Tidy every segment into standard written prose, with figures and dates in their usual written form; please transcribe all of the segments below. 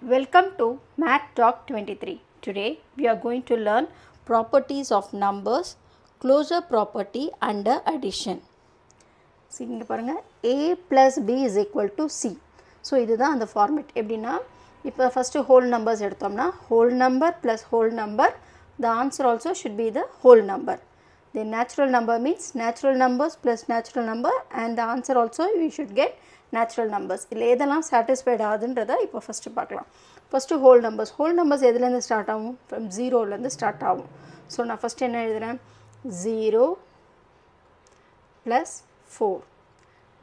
Welcome to Math Talk 23. Today we are going to learn properties of numbers, closure property and addition. See இங்க பாருங்க a plus b is equal to c. So இதுதான் அந்த format. எப்படின்னா இப்போ first whole numbers எடுத்தோம்னா whole number plus whole number, the answer also should be the whole number. The natural number means natural numbers plus natural number, and the answer also we should get natural numbers. இல்லை எதெல்லாம் satisfied ஆகுதுன்றதை இப்போ first பார்க்கலாம். First whole numbers எதுலேருந்து start ஆகும்? From ஜீரோலேருந்து start ஆகும். So நான் first என்ன எழுதுகிறேன்? 0 plus 4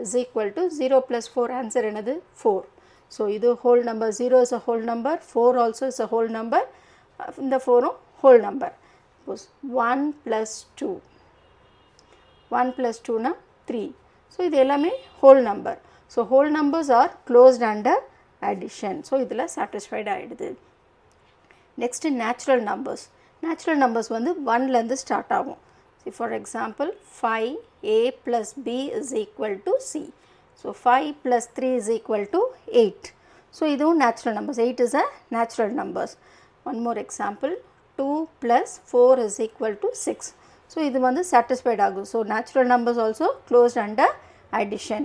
is equal to 0 plus 4, answer என்னது? 4. ஸோ இது whole number, 0 is a whole number, 4 also is a whole number, இந்த 4ம் whole number. 1 plus 2, 1 plus 2 na 3. So இது எல்லாமே whole number. So whole numbers are closed under addition. So இதில் satisfied ஆகிடுது. Next natural numbers வந்து 1லேருந்து start ஆகும். See for example 5a plus b is equal to c. So 5 plus 3 is equal to 8. So இதுவும் natural numbers. 8 is a natural numbers. One more example, 2 plus 4 is equal to 6. So இது வந்து satisfied ஆகும். So natural numbers also closed under addition.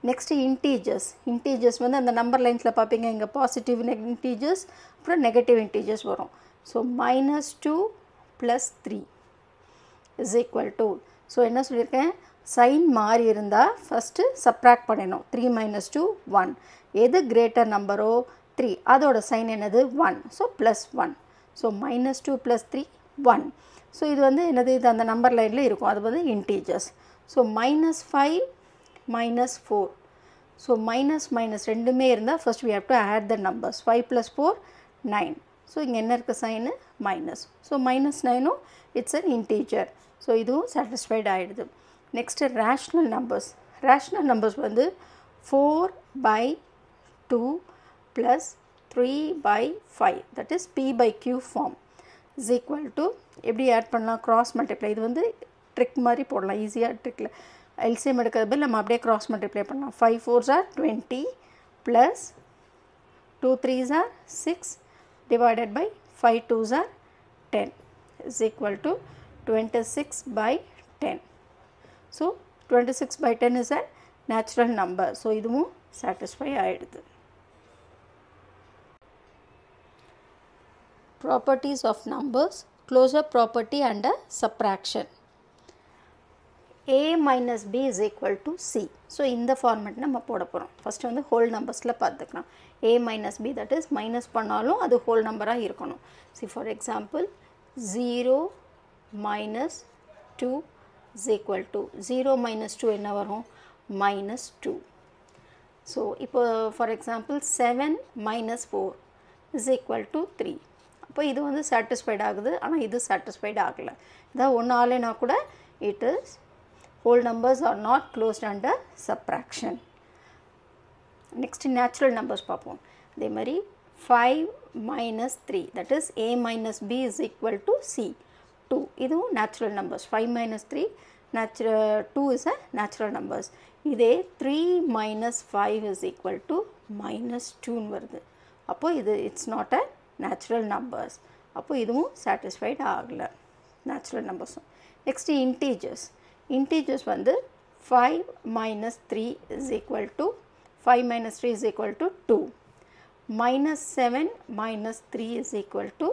Next integers வந்து அந்த number லைன்ஸில் பார்ப்பீங்க, இங்கே positive integers அப்புறம் negative integers வரும். So -2 plus 3 is equal to, so என்ன சொல்லியிருக்கேன், சைன் மாறி இருந்தால் ஃபஸ்ட்டு சப்ராக்ட் பண்ணணும். 3 minus 2 1, எது கிரேட்டர் நம்பரோ 3 அதோட சைன் என்னது 1, ஸோ +1. So -2 plus 3 1. ஸோ இது வந்து என்னது, இது அந்த நம்பர் லைனில் இருக்கும், அது வந்து integers. So -5 minus 4. So minus ரெண்டுமே இருந்தால் first we have to add the numbers. 5 plus 4 9. So இங்கே என்ன இருக்குது சைனு மைனஸ். ஸோ -9ம் இட்ஸ் an integer. ஸோ இதுவும் satisfied ஆகிடுது. நெக்ஸ்ட்டு ரேஷ்னல் நம்பர்ஸ் வந்து 4/2 plus 3/5, that is p by q form is equal to, எப்படி ஆட் பண்ணலாம், cross multiply. இது வந்து ட்ரிக் மாதிரி போடலாம், ஈஸியாக ட்ரிக்கில் எல்சிஎம் எடுக்கிறது நம்ம அப்படியே cross multiply பண்ணலாம். 5 4s are 20 plus 2 3s are 6 divided by 5 2s are 10 is equal to 26/10. So 26/10 is a natural number. So இதுவும் satisfy ஆகிடுது. Properties of numbers, closure property and subtraction. a minus b is equal to c. So இந்த format நம்ம போட போகிறோம். First வந்து whole நம்பர்ஸில் பார்த்துக்கலாம். a minus b, that is minus பண்ணாலும் அது ஹோல் நம்பராக இருக்கணும். see for example 0 minus 2 is equal to, 0 minus 2 என்ன வரும், -2. ஸோ இப்போ for example 7 minus 4 is equal to 3. அப்போ இது வந்து சாட்டிஸ்ஃபைட் ஆகுது, ஆனால் இது சாட்டிஸ்ஃபைட் ஆகலை. இதான் ஒன்று ஆலைனா கூட it is whole numbers are not closed under subtraction. Next natural numbers பார்ப்போம். அதே மாதிரி 5 minus 3, that is a minus b is equal to c 2. இதுவும் natural numbers. 5 minus 3 2 is a natural numbers. இதே 3 minus 5 is equal to -2 வருது. அப்போ இது it's not a natural numbers. அப்போ இதுவும் satisfied ஆகலை natural numbers. Next integers வந்து 5 minus 3 is equal to, 5 minus 3 is equal to 2. -7 minus 3 is equal to,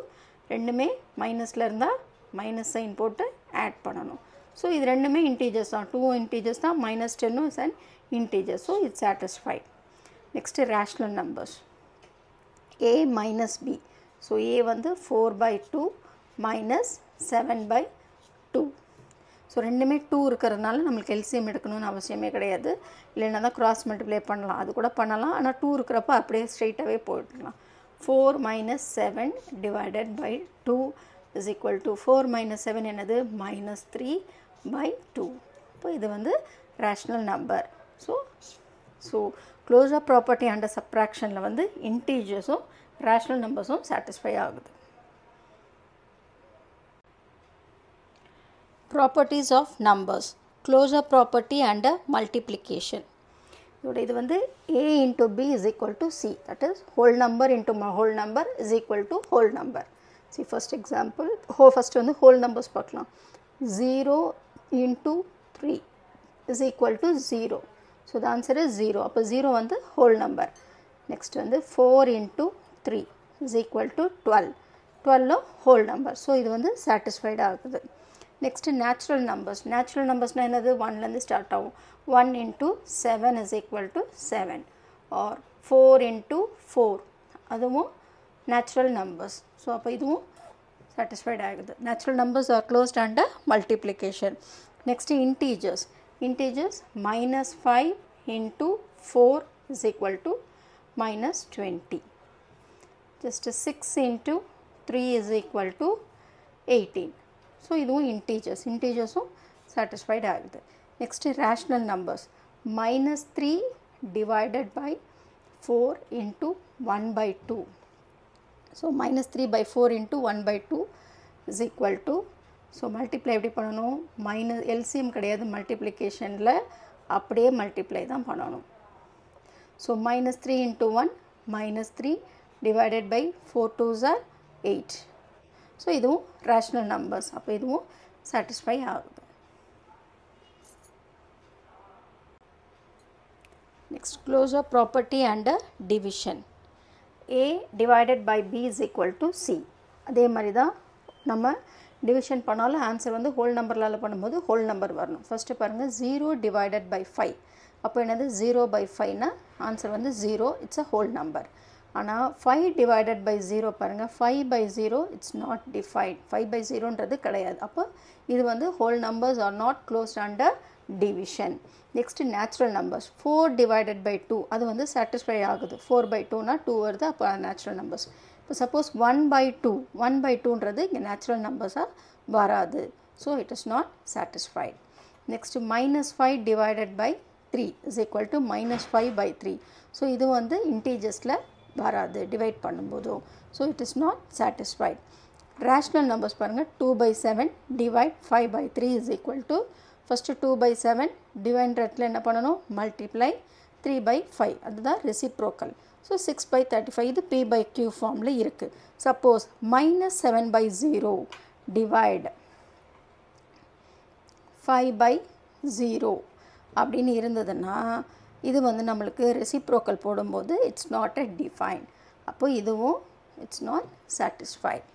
ரெண்டுமே மைனஸில் இருந்தால் மைனஸ் சைன் போட்டு ஆட் பண்ணணும். ஸோ இது ரெண்டுமே integers தான், 2 integers தான், -10 is an integer. So it's satisfied. Next rational numbers, a minus b. So a வந்து 4/2 minus 7/2. ஸோ ரெண்டுமே 2 இருக்கிறதுனால நம்மளுக்கு எல்சிஎம் எடுக்கணும்னு அவசியமே கிடையாது. இல்லைன்னா தான் cross multiply பண்ணலாம், அது கூட பண்ணலாம். ஆனால் 2 இருக்கிறப்ப அப்படியே ஸ்ட்ரெயிட்டாகவே போயிடலாம். 4 minus 7 divided by 2 is equal to, 4 minus 7 என்னது, -3/2. இப்போ இது வந்து rational number. So closure property under சப்ராக்ஷனில் வந்து இன்டீஜர்ஸும் ரேஷ்னல் நம்பர்ஸும் சாட்டிஸ்ஃபை ஆகுது. Properties of numbers, closure property and multiplication. இது வந்து a into b is equal to c, that is whole number into whole number is equal to whole number. See first example, first வந்து whole numbers பார்க்கலாம். 0 into 3 is equal to 0. So the answer is 0. அப்போ 0 வந்து whole number. Next வந்து 4 into 3 is equal to 12. 12 whole number. So இது வந்து satisfied ஆகுது. Next natural numbers. Natural numbers na enadhu 1 la start agum. 1 into 7 is equal to 7 or 4 into 4 aduvum natural numbers. So appo iduvum satisfied agudhu. Natural numbers are closed under multiplication. Next integers. Integers minus 5 into 4 is equal to minus 20. Just 6 into 3 is equal to 18. So இதுவும் integers. Integersum satisfied ஆகுது. Next rational numbers. Minus 3 divided by 4 into 1 by 2. So minus 3 by 4 into 1 by 2 is equal to, so multiply எப்படி பண்ணணும், minus LCM கிடையாது multiplicationல, அப்படியே multiply தான் பண்ணணும். So minus 3 into 1 minus 3 divided by 4 2s are 8. So இதுவும் rational numbers. அப்போ இதுவும் satisfy ஆகுது. Next closure property and division. A divided by B is equal to C. அதே மாதிரி தான் நம்ம division பண்ணாலும் ஆன்சர் வந்து whole numberலால பண்ணும்போது whole number வரணும். ஃபர்ஸ்ட் பாருங்க 0 divided by 5. அப்போ என்னது 0 by 5 னா ஆன்சர் வந்து 0, it's a whole number. ஆனால் 5 divided by 0 பாருங்கள், 5 by 0 it's not defined. 5 by 0ன்றது கிடையாது. அப்போ இது வந்து whole numbers are not closed under division. Next natural numbers. 4 divided by 2 அது வந்து satisfy ஆகுது. 4 by 2 னா 2 வருது, அப்போ natural numbers. இப்போ suppose 1 by 2, 1 by 2ன்றது இங்கே natural numbers-ஆக வராது. So it is not satisfied. Next minus 5 divided by 3 is equal to minus 5 by 3. So இது வந்து integersல வராது டிவைட் பண்ணும்போது. So it is not satisfied. Rational numbers பாருங்கள், 2 by 7 divide 5 by 3 is equal to, first 2 by 7 டிவைட்ல என்ன பண்ணணும், multiply 3 by 5, அதுதான் reciprocal. So 6 by 35 இது P by Q ஃபார்மில் இருக்குது. Suppose minus 7 by 0 divide 5 by 0 அப்படின்னு இருந்ததுன்னா இது வந்து நம்மளுக்கு ரெசிப்ரோக்கல் போடும்போது இட்ஸ் நாட் எ டிஃபைன். அப்போ இதுவும் இட்ஸ் நாட் சாட்டிஸ்ஃபைட்.